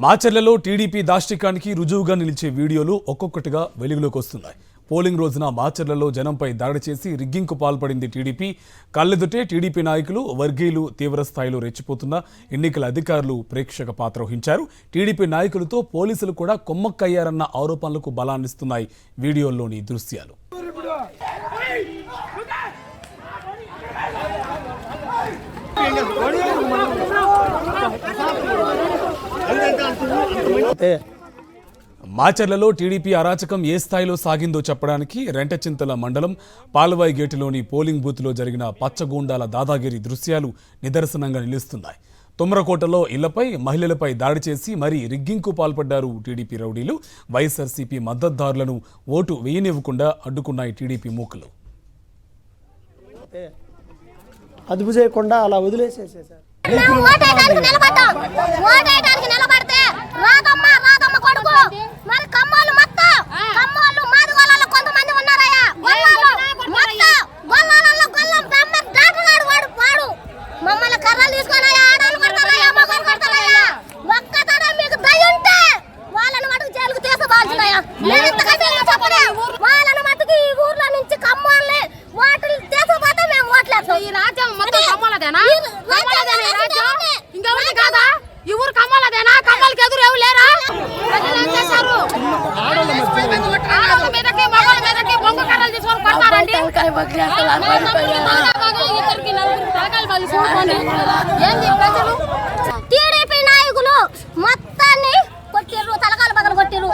మాచర్లలో TDP దాష్టికానికి రుజువుగా నిలిచే వీడియోలు ఒక్కొక్కటిగా వెలుగులోకి వస్తున్నాయి. పోలింగ్ రోజున మాచర్లలో జనంపై దాడి చేసి రిగ్గింగ్కు పాల్పడింది టీడీపీ. కళ్ళెదుటే టీడీపీ నాయకులు, వర్గీయులు తీవ్రస్థాయిలో రెచ్చిపోతున్న ఎన్నికల అధికారులు ప్రేక్షక పాత్ర వహించారు. టీడీపీ నాయకులతో పోలీసులు కూడా కొమ్మక్కయ్యారన్న ఆరోపణలకు బలాన్నిస్తున్నాయి వీడియోల్లోని దృశ్యాలు. మాచర్లలో టీడీపీ అరాచకం ఏ స్థాయిలో సాగిందో చెప్పడానికి రెంటచింతల మండలం పాలవాయి గేటులోని పోలింగ్ బూత్లో జరిగిన పచ్చగూండాల దాదాగిరి దృశ్యాలు నిదర్శనంగా నిలుస్తున్నాయి. తుమ్రకోటలో ఇళ్లపై, మహిళలపై దాడి చేసి మరీ రిగ్గింగ్కు పాల్పడ్డారు టీడీపీ రౌడీలు. వైఎస్ఆర్సీపీ మద్దతుదారులను ఓటు వేయనివ్వకుండా అడ్డుకున్నాయి టీడీపీ మూకలు. అదుపు చేయకుండా అలా వదిలేసేసారు. టీడీపీ నాయకులు మొత్తాన్ని కొట్టిర్రు, తలకాలు పగలు కొట్టిర్రు.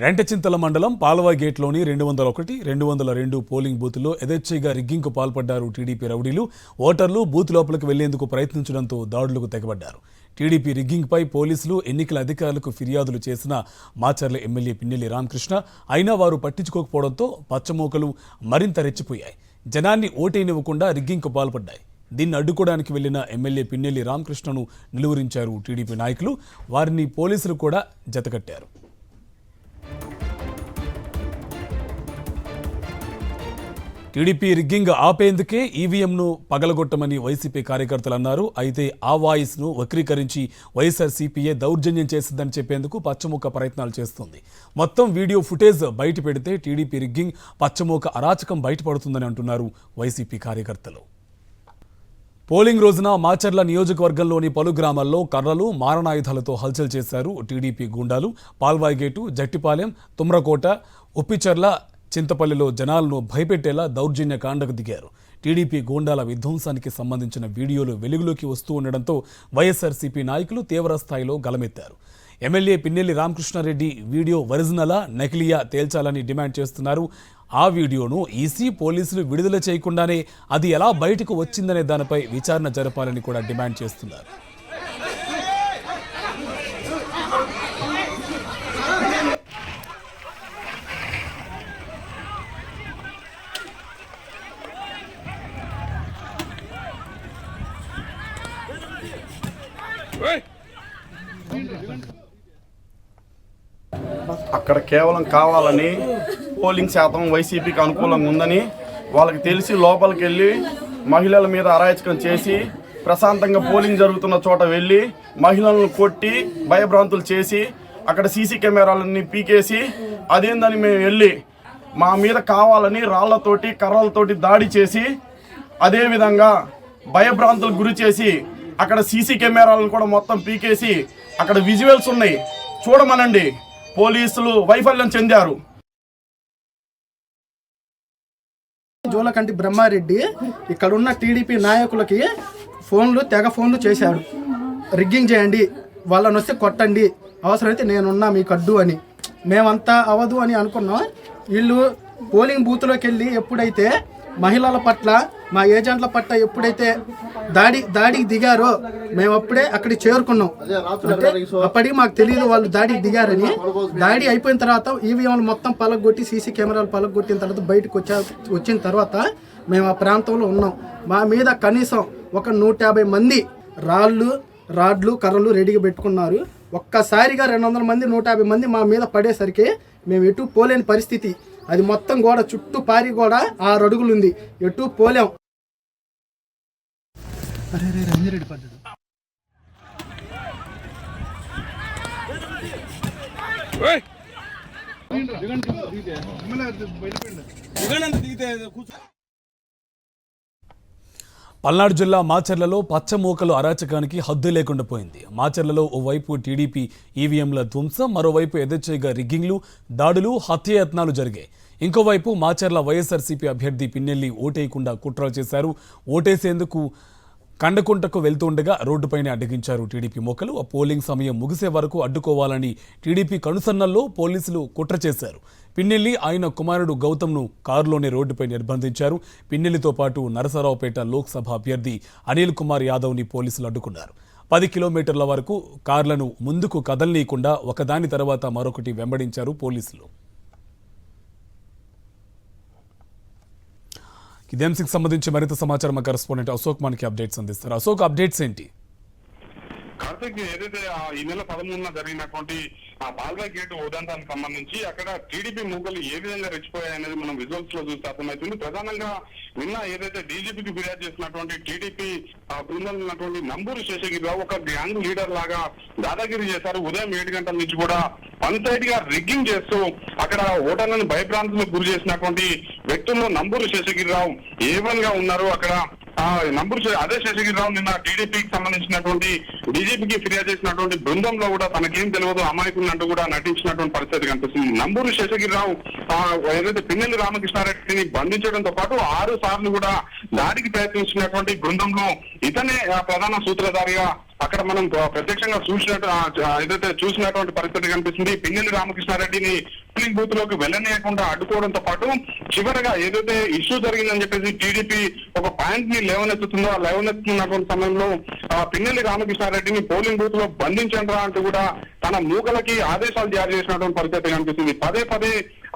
రెంటచింతల మండలం పాలవాయి గేట్లోని 201, 202 పోలింగ్ బూత్లో యథేచ్ఛగా రిగ్గింగ్కు పాల్పడ్డారు టీడీపీ రౌడీలు. ఓటర్లు బూత్ లోపలికి వెళ్లేందుకు ప్రయత్నించడంతో దాడులకు తెగబడ్డారు. టీడీపీ రిగ్గింగ్పై పోలీసులు, ఎన్నికల అధికారులకు ఫిర్యాదులు చేసిన మాచర్ల ఎమ్మెల్యే పిన్నెల్లి రామకృష్ణ అయినా వారు పట్టించుకోకపోవడంతో పచ్చమోకలు మరింత రెచ్చిపోయాయి. జనాన్ని ఓటేనివ్వకుండా రిగ్గింగ్కు పాల్పడ్డాయి. దీన్ని అడ్డుకోవడానికి వెళ్లిన ఎమ్మెల్యే పిన్నెల్లి రామకృష్ణను నిలువరించారు టీడీపీ నాయకులు. వారిని పోలీసులు కూడా జతకట్టారు. టీడీపీ రిగ్గింగ్ ఆపేందుకే ఈవీఎంను పగలగొట్టమని వైసీపీ కార్యకర్తలు అన్నారు. అయితే ఆ వాయిస్ను వక్రీకరించి వైఎస్ఆర్సీపీఏ దౌర్జన్యం చేసిందని చెప్పేందుకు పచ్చమూక ప్రయత్నాలు చేస్తుంది. మొత్తం వీడియో ఫుటేజ్ బయట పెడితే టీడీపీ రిగ్గింగ్, పచ్చమూక అరాచకం బయటపడుతుందని అంటున్నారు వైసీపీ కార్యకర్తలు. పోలింగ్ రోజున మాచర్ల నియోజకవర్గంలోని పలు గ్రామాల్లో కర్రలు, మారణాయుధాలతో హల్చల్ చేశారు టీడీపీ గూండాలు. పాల్వాయి గేటు, జట్టిపాలెం, తుమ్రకోట, ఉప్పిచర్ల, చింతపల్లిలో జనాలను భయపెట్టేలా దౌర్జన్య కాండకు దిగారు. టీడీపీ గూండాల విధ్వంసానికి సంబంధించిన వీడియోలు వెలుగులోకి వస్తూ ఉండడంతో వైఎస్ఆర్సీపీ నాయకులు తీవ్రస్థాయిలో గలమెత్తారు. ఎమ్మెల్యే పిన్నెల్లి రామకృష్ణారెడ్డి వీడియో ఒరిజినలా, నకిలీయా తేల్చాలని డిమాండ్ చేస్తున్నారు. ఆ వీడియోను ఈసీ, పోలీసులు విడుదల చేయకుండానే అది ఎలా బయటకు వచ్చిందనే దానిపై విచారణ జరపాలని కూడా డిమాండ్ చేస్తున్నారు. అక్కడ కేవలం కావాలని పోలింగ్ శాతం వైసీపీకి అనుకూలంగా ఉందని వాళ్ళకి తెలిసి లోపలికి వెళ్ళి మహిళల మీద అరాచకం చేసి ప్రశాంతంగా పోలింగ్ జరుగుతున్న చోట వెళ్ళి మహిళలను కొట్టి భయభ్రాంతులు చేసి అక్కడ సీసీ కెమెరాలన్నీ పీకేసి అదేందని మేము వెళ్ళి మా మీద కావాలని రాళ్లతోటి, కర్రలతోటి దాడి చేసి అదేవిధంగా భయభ్రాంతులకు గురి చేసి అక్కడ సీసీ కెమెరాలను కూడా మొత్తం పీకేసి అక్కడ విజువల్స్ ఉన్నాయి, చూడమనండి. పోలీసులు వైఫల్యం చెందారు. జోలకంటి బ్రహ్మారెడ్డి ఇక్కడున్న టీడీపీ నాయకులకి తెగ ఫోన్లు చేశాడు. రిగ్గింగ్ చేయండి, వాళ్ళని వస్తే కొట్టండి, అవసరమైతే నేనున్నా మీకు అడ్డు అని. మేమంతా అవదు అని అనుకున్నాం. వీళ్ళు పోలింగ్ బూత్లోకి వెళ్ళి ఎప్పుడైతే మహిళల పట్ల, మా ఏజెంట్ల పట్ల ఎప్పుడైతే దాడికి దిగారో మేము అప్పుడే అక్కడికి చేరుకున్నాం. అంటే అప్పటికి మాకు తెలియదు వాళ్ళు దాడికి దిగారని. దాడి అయిపోయిన తర్వాత ఈవీఎంలు మొత్తం పలగొట్టి, సీసీ కెమెరాలు పలగొట్టిన తర్వాత బయటకు వచ్చిన తర్వాత మేము ఆ ప్రాంతంలో ఉన్నాం. మా మీద కనీసం ఒక 150 మంది రాడ్లు, కర్రలు రెడీగా పెట్టుకున్నారు. ఒక్కసారిగా 200 మంది 150 మంది మా మీద పడేసరికి మేము ఎటు పోలేని పరిస్థితి. అది మొత్తం గోడ చుట్టూ పారి కూడా 6 అడుగులు ఉంది, ఎటు పోలేం. పల్నాడు జిల్లా మాచర్లలో పచ్చమూకలు అరాచకానికి హద్దు లేకుండా పోయింది. మాచర్లలో ఓవైపు టీడీపీ ఈవీఎంల ధ్వంసం, మరోవైపు యథేచ్ఛగా రిగ్గింగ్లు, దాడులు, హత్యాయత్నాలు జరిగాయి. ఇంకోవైపు మాచర్ల వైఎస్ఆర్సీపీ అభ్యర్థి పిన్నెల్లి ఓటేయకుండా కుట్రలు చేశారు. ఓటేసేందుకు కండకుంటకు వెళ్తుండగా రోడ్డుపైనే అడ్డగించారు టీడీపీ మూకలు. ఆ పోలింగ్ సమయం ముగిసే వరకు అడ్డుకోవాలని టీడీపీ కనుసన్నల్లో పోలీసులు కుట్ర చేశారు. పిన్నెల్లి ఆయన కుమారుడు గౌతమ్ను కారులోనే రోడ్డుపై నిర్బంధించారు. పిన్నెల్లితో పాటు నరసరావుపేట లోక్సభ అభ్యర్థి అనిల్ కుమార్ యాదవ్ని పోలీసులు అడ్డుకున్నారు. 10 కిలోమీటర్ల వరకు కార్లను ముందుకు కదలనీయకుండా ఒకదాని తర్వాత మరొకటి వెంబడించారు పోలీసులు. ఇదే అంశంకి సంబంధించి మరింత సమాచారం మా కరెస్పాండెంట్ అశోక్ మనకి అప్డేట్స్ అందిస్తారు. అశోక్, అప్డేట్స్ ఏంటి? కార్తీక్, ఏదైతే ఈ నెల 13న జరిగినటువంటి ఆ బాల్బాయ్ గేట్ ఉదంతానికి సంబంధించి అక్కడ టీడీపీ మూకలు ఏ విధంగా రెచ్చిపోయాయి అనేది మనం విజువల్స్ లో చూస్తే అర్థమవుతుంది. ప్రధానంగా నిన్న ఏదైతే డీజీపీకి ఫిర్యాదు చేసినటువంటి టీడీపీ బృందంలో ఉన్నటువంటి నంబూరు శేషగిరిరావు ఒక గ్యాంగ్ లీడర్ లాగా దాదాగిరి చేశారు. ఉదయం 7 గంటల నుంచి కూడా పంచాయతీగా రిగ్గింగ్ చేస్తూ అక్కడ ఓటర్లను భయభ్రాంతులకు గురి చేసినటువంటి వ్యక్తుల్లో నంబూరు శేషగిరిరావు ఏవన్గా ఉన్నారు. అక్కడ అదే శేషగిరిరావు నిన్న టీడీపీకి సంబంధించినటువంటి డీజీపీకి ఫిర్యాదు చేసినటువంటి బృందంలో కూడా తనకేం తెలియదు, అమాయకులంటూ కూడా నటించినటువంటి పరిస్థితి కనిపిస్తుంది. నంబూరు శేషగిరిరావు ఏదైతే పిన్నెల్లి రామకృష్ణారెడ్డిని బంధించడంతో పాటు 6 సార్లు కూడా దాడికి ప్రయత్నించినటువంటి బృందంలో ఇతనే ప్రధాన సూత్రధారిగా అక్కడ మనం ప్రత్యక్షంగా చూసినటువంటి పరిస్థితి కనిపిస్తుంది. పిన్నెల్లి రామకృష్ణారెడ్డిని పోలింగ్ బూత్ లోకి వెళ్ళనీయకుండా అడ్డుకోవడంతో పాటు చివరగా ఏదైతే ఇష్యూ జరిగిందని చెప్పేసి టీడీపీ ఒక పాయింట్ ని లేవనెత్తుతున్నటువంటి సమయంలో పిన్నెల్లి రామకృష్ణారెడ్డిని పోలింగ్ బూత్ లో బంధించండి అంటూ కూడా తన మూకలకి ఆదేశాలు జారీ చేసినటువంటి పరిస్థితి కనిపిస్తుంది. పదే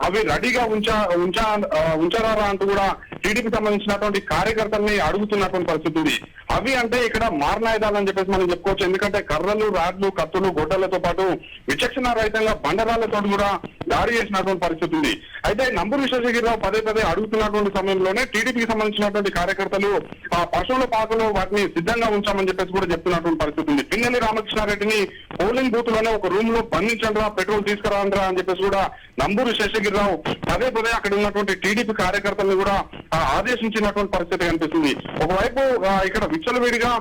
అవి రెడీగా ఉంచారా అంటూ కూడా టీడీపీ సంబంధించినటువంటి కార్యకర్తల్ని అడుగుతున్నటువంటి పరిస్థితి ఉంది. అవి అంటే ఇక్కడ మారణాయుధాలని చెప్పేసి మనం చెప్పుకోవచ్చు. ఎందుకంటే కర్రలు, రాడ్లు, కత్తులు, గొడ్డలతో పాటు విచక్షణ రహితంగా బండరాళ్లతో కూడా దాడి చేసినటువంటి పరిస్థితి ఉంది. అయితే నంబూరు శేషగిరిరావు పదే అడుగుతున్నటువంటి సమయంలోనే టీడీపీకి సంబంధించినటువంటి కార్యకర్తలు పశువుల పాకలో వాటిని సిద్ధంగా ఉంచామని చెప్పేసి కూడా చెప్తున్నటువంటి పరిస్థితి ఉంది. పిన్నెల్లి రామకృష్ణారెడ్డిని పోలింగ్ బూత్ లోనే ఒక రూమ్ లో బంధించండి, పెట్రోల్ తీసుకురాండ్రా అని చెప్పేసి కూడా నంబూరు శేషగిరిరావు పదే అక్కడ ఉన్నటువంటి టీడీపీ కార్యకర్తలను కూడా ఆదేశించినటువంటి పరిస్థితి కనిపిస్తుంది. ఒకవైపు ఇక్కడ విచ్చలవిడిగా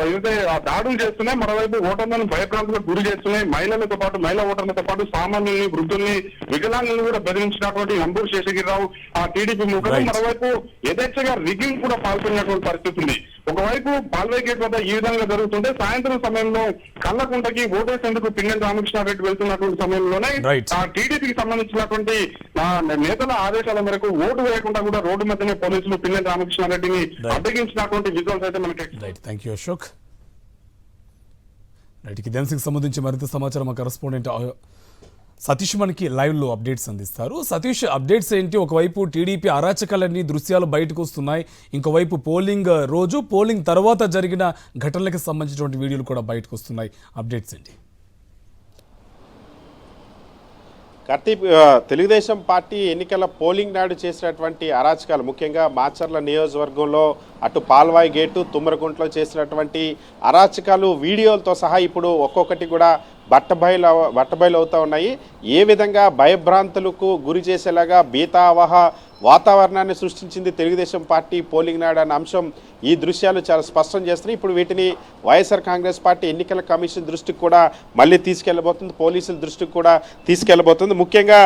ఏదైతే దాడులు చేస్తున్నాయి, మరోవైపు ఓటర్లను భయప్రాంతాలకు గురి చేస్తున్నాయి. మహిళా ఓటర్లతో పాటు సామాన్యుల్ని, వృద్ధుల్ని, వికలాంగులను కూడా బెదిరించినటువంటి నంబూరు శేషగిరిరావు టీడీపీ ముఖం. మరోవైపు యథేచ్ఛగా రిగ్గింగ్ కూడా పాల్గొన్నటువంటి పరిస్థితి ఉంది. ఒకవైపు బాల్బాయ్ గేట్ వద్ద ఈ విధంగా జరుగుతుంటే సాయంత్రం సమయంలో కళ్ళకుంటకి ఓటేసేందుకు పిన్నెల్లి రామకృష్ణారెడ్డి వెళ్తున్నటువంటి సమయంలోనే టీడీపీకి సంబంధించినటువంటి నేతల ఆదేశాల మేరకు ఓటు వేయకుండా కూడా రోడ్డు మధ్యనే పోలీసులు పిన్నెల్లి రామకృష్ణారెడ్డిని అడ్డగించినటువంటి విజువల్స్ అయితే మనకి. Thank you Ashok. ఇదే సంబంధించి మరింత సమాచారం మా కరెస్పాండెంట్ సతీష్ మనకి లైవ్ లో అప్డేట్స్ అందిస్తారు. సతీష్, అప్డేట్స్ ఏంటి? ఒకవైపు టీడీపీ అరాచకాలన్నీ దృశ్యాలు బయటకు వస్తున్నాయి, ఇంకోవైపు పోలింగ్ తర్వాత జరిగిన ఘటనలకు సంబంధించినటువంటి వీడియోలు కూడా బయటకు వస్తున్నాయి. అప్డేట్స్ ఏంటి? కార్తీక్, తెలుగుదేశం పార్టీ ఎన్నికల పోలింగ్ నాడు చేసినటువంటి అరాచకాలు, ముఖ్యంగా మాచర్ల నియోజకవర్గంలో అటు పాల్వాయి గేటు, తుమ్మరగుంటలో చేసినటువంటి అరాచకాలు వీడియోలతో సహా ఇప్పుడు ఒక్కొక్కటి కూడా బట్టబయలు అవుతూ ఉన్నాయి. ఏ విధంగా భయభ్రాంతులకు గురి చేసేలాగా భీతావహ వాతావరణాన్ని సృష్టించింది తెలుగుదేశం పార్టీ పోలింగ్ నాడు అనే అంశం ఈ దృశ్యాలు చాలా స్పష్టం చేస్తున్నాయి. ఇప్పుడు వీటిని వైఎస్ఆర్ కాంగ్రెస్ పార్టీ ఎన్నికల కమిషన్ దృష్టికి కూడా మళ్ళీ తీసుకెళ్లబోతుంది, పోలీసుల దృష్టికి కూడా తీసుకెళ్లబోతుంది. ముఖ్యంగా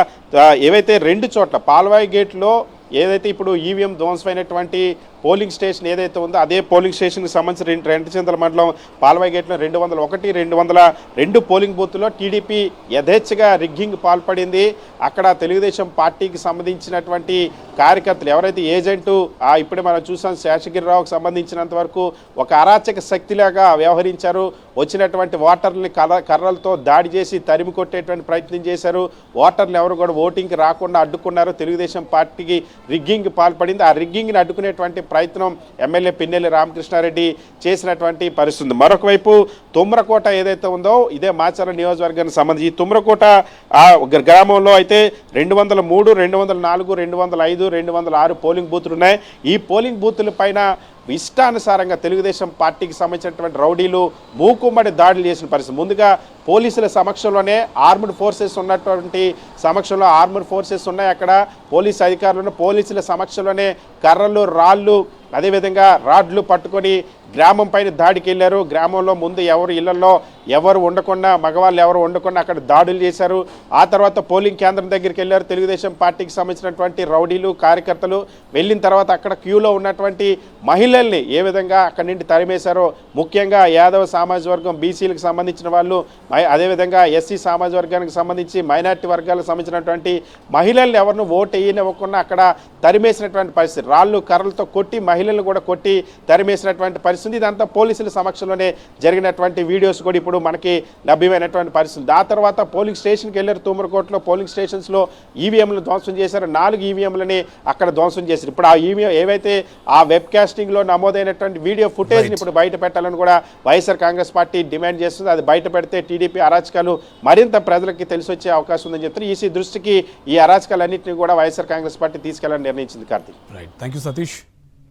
ఏవైతే 2 చోట్ల పాల్వాయి గేట్లో ఏదైతే ఇప్పుడు ఈవీఎం ధ్వంసమైనటువంటి పోలింగ్ స్టేషన్ ఏదైతే ఉందో అదే పోలింగ్ స్టేషన్కి సంబంధించి రెంటచింతల మండలం పాల్వాయి గేట్లో 201, 202 పోలింగ్ బూత్లో టీడీపీ యథేచ్ఛగా రిగ్గింగ్ పాల్పడింది. అక్కడ తెలుగుదేశం పార్టీకి సంబంధించినటువంటి కార్యకర్తలు ఎవరైతే ఏజెంటు ఇప్పుడే మనం చూసాం శేషగిరిరావుకు సంబంధించినంత వరకు ఒక అరాచక శక్తిలాగా వ్యవహరించారు. వచ్చినటువంటి ఓటర్లని కర్రలతో దాడి చేసి తరిమి కొట్టేటువంటి ప్రయత్నం చేశారు. ఓటర్లు ఎవరు కూడా ఓటింగ్కి రాకుండా అడ్డుకున్నారు. తెలుగుదేశం పార్టీకి రిగ్గింగ్ పాల్పడింది. ఆ రిగ్గింగ్ని అడ్డుకునేటువంటి ప్రయత్నం ఎమ్మెల్యే పిన్నెల్లి రామకృష్ణారెడ్డి చేసినటువంటి పరిస్థితి. మరొక వైపు తుమ్రకోట ఏదైతే ఉందో ఇదే మాచర్ల నియోజకవర్గానికి సంబంధించి తుమ్రకోట ఆ గ్రామంలో అయితే 203, 204, 205, 206 పోలింగ్ బూతులు ఉన్నాయి. ఈ పోలింగ్ బూతుల పైన ఇష్టానుసారంగా తెలుగుదేశం పార్టీకి సంబంధించినటువంటి రౌడీలు మూకుమ్మడి దాడులు చేసిన పరిస్థితి. ముందుగా పోలీసుల సమక్షంలోనే ఆర్మ్డ్ ఫోర్సెస్ ఉన్నటువంటి సమక్షంలో ఆర్మ్డ్ ఫోర్సెస్ ఉన్నాయి. అక్కడ పోలీసు అధికారులను పోలీసుల సమక్షంలోనే కర్రలు, రాళ్ళు, అదేవిధంగా రాడ్లు పట్టుకొని గ్రామం పైన దాడికి వెళ్ళారు. గ్రామంలో ముందు ఇళ్లలో ఎవరు ఉండకుండా, మగవాళ్ళు ఎవరు ఉండకుండా అక్కడ దాడులు చేశారు. ఆ తర్వాత పోలింగ్ కేంద్రం దగ్గరికి వెళ్ళారు తెలుగుదేశం పార్టీకి సంబంధించినటువంటి రౌడీలు, కార్యకర్తలు. వెళ్ళిన తర్వాత అక్కడ క్యూలో ఉన్నటువంటి మహిళల్ని ఏ విధంగా అక్కడి నుండి తరిమేశారో, ముఖ్యంగా యాదవ సామాజిక వర్గం, బీసీలకు సంబంధించిన వాళ్ళు, అదేవిధంగా ఎస్సీ సామాజిక వర్గానికి సంబంధించి మైనార్టీ వర్గాలకు సంబంధించినటువంటి మహిళల్ని ఎవరిని ఓటు వేయనివ్వకుండా అక్కడ తరిమేసినటువంటి పరిస్థితి. రాళ్ళు, కర్రలతో కొట్టి మహిళలను కూడా కొట్టి తరిమేసినటువంటి పరిస్థితి. ఇదంతా పోలీసుల సమక్షంలోనే జరిగినటువంటి వీడియోస్ కూడా ఇప్పుడు మనకి లభ్యమైనటువంటి పరిస్థితి. ఆ తర్వాత పోలింగ్ స్టేషన్కి వెళ్ళారు. తుమ్మరకోటలో పోలింగ్ స్టేషన్స్లో ఈవీఎంలు ధ్వంసం చేశారు. 4 ఈవీఎంలని అక్కడ ధ్వంసం చేశారు. ఇప్పుడు ఆ ఈవీఎం ఏవైతే ఆ వెబ్ కాస్టింగ్లో నమోదైనటువంటి వీడియో ఫుటేజ్ని ఇప్పుడు బయట పెట్టాలని కూడా వైఎస్ఆర్ కాంగ్రెస్ పార్టీ డిమాండ్ చేస్తుంది. అది బయట పెడితే టీడీపీ అరాచకాలు మరింత ప్రజలకి తెలిసి వచ్చే అవకాశం ఉందని చెప్తారు. ఈసీ దృష్టికి ఈ అరాచకాలన్నింటినీ కూడా వైఎస్ఆర్ కాంగ్రెస్ పార్టీ తీసుకెళ్లాలని నిర్ణయించింది. Karthik. Right, thank you Satish.